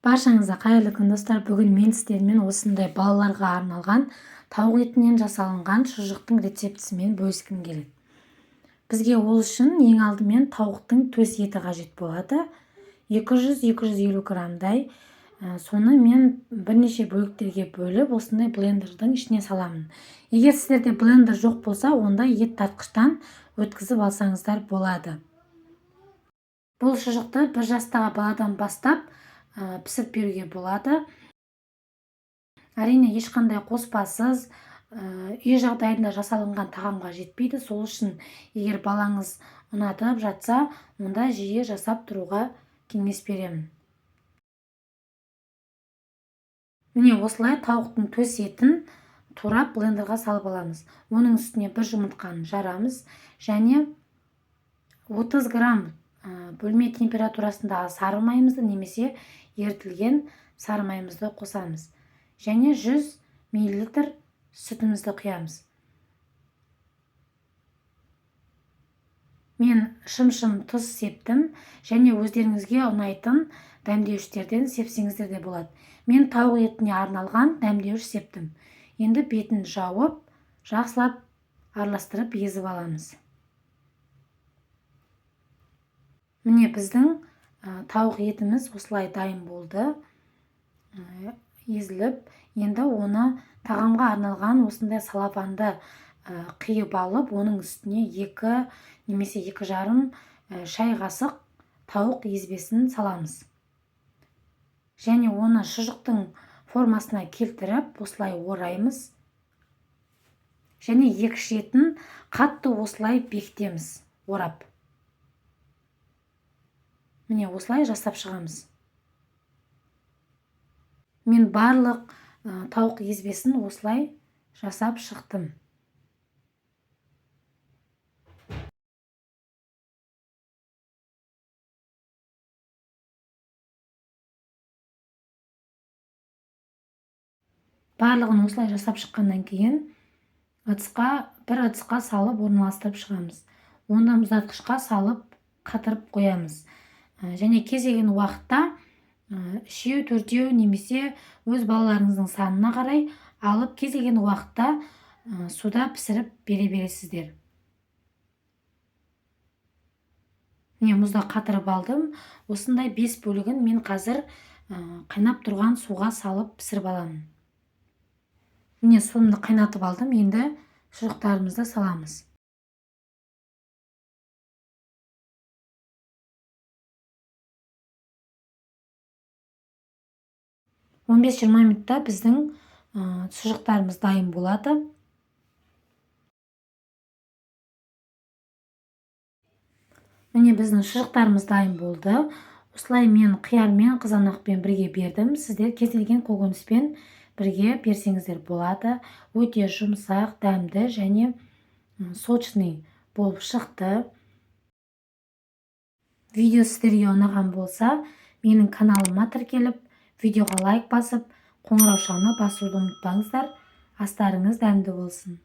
Баршаңызға қайырлы күн достар. Бүгін мен сіздермен осындай балаларға арналған тауық етінен жасалынған шұжықтың рецептісімен бөліскім келеді. Бізге ол үшін ең алдымен тауықтың төс еті қажет болады. 200-250 граммдай. Соны мен бірнеше бөліктерге бөліп, осындай блендердің ішіне саламын. Егер сіздерде блендер жоқ болса, онда ет тартқыштан өткізіп алсаңыздар болады. Бұл шұжықты 1 жастағы баладан бастап пісіріп беруге болады. Әрине ешқандай қоспасыз үй жағдайында жасалынған тағамға жетпейді. Сол үшін егер балаңыз ұнатып жатса, онда жиі жасап тұруға кеңес беремін. Міне осылай тауықтың төс етін турап блендерға салып аламыз. Оның үстіне 1 жұмыртқаны жарамыз және 30 грамм бөлме температурасындағы сары майымызды немесе ерітілген сары майымызды қосамыз. Және 100 мл сүтімізді құямыз. Мен шым-шым тұз септім және өздеріңізге ұнайтын дәмдеуіштерден сепсеңіздер де болады. Мен тауық етіне арналған дәмдеуіш септім. Енді бетін жауып, жақсылап араластырып езіп аламыз. Міне біздің тауық етіміз осылай дайын болды. Езіліп, енді оны тағамға арналған осындай салафанды қиып алып, оның үстіне 2 немесе 2,5 шай қасық тауық езбесін саламыз. Және оны шұжықтың формасына келтіріп, осылай ораймыз. Және екі шетін қатты осылай бекітеміз, орап. Міне осылай жасап шығамыз. Мен барлық тауық езбесін осылай жасап шықтым. Барлығын осылай жасап шыққаннан кейін бір ыдысқа салып орналастырып шығамыз. Оны мұздатқышқа салып қатырып қоямыз. Және кез келген уақытта 3-4 немесе өз балаларыңыздың санына қарай алып, кез келген уақытта суда пісіріп бере бересіздер. Міне мұзда қатырып алдым. Осындай 5 бөлігін мен қазір қайнап тұрған суға салып пісіріп аламын. Міне суымды қайнатып алдым. Енді шұжықтарымызды саламыз. — 15-20 минутта біздің шұжықтарымыз дайын болады. Міне біздің шұжықтарымыз дайын болды. Осылай мен қиярмен, қызанақпен бірге бердім. Сіздер кез келген көкөніспен бірге берсеңіздер болады. Өте жұмсақ, дәмді және сочный болып шықты. Видео сіздерге ұнаған болса, менің каналыма тіркеліп, видеоға лайк басып, қоңыраушаны басуды ұмытпаңыздар. Астарыңыз дәмді болсын.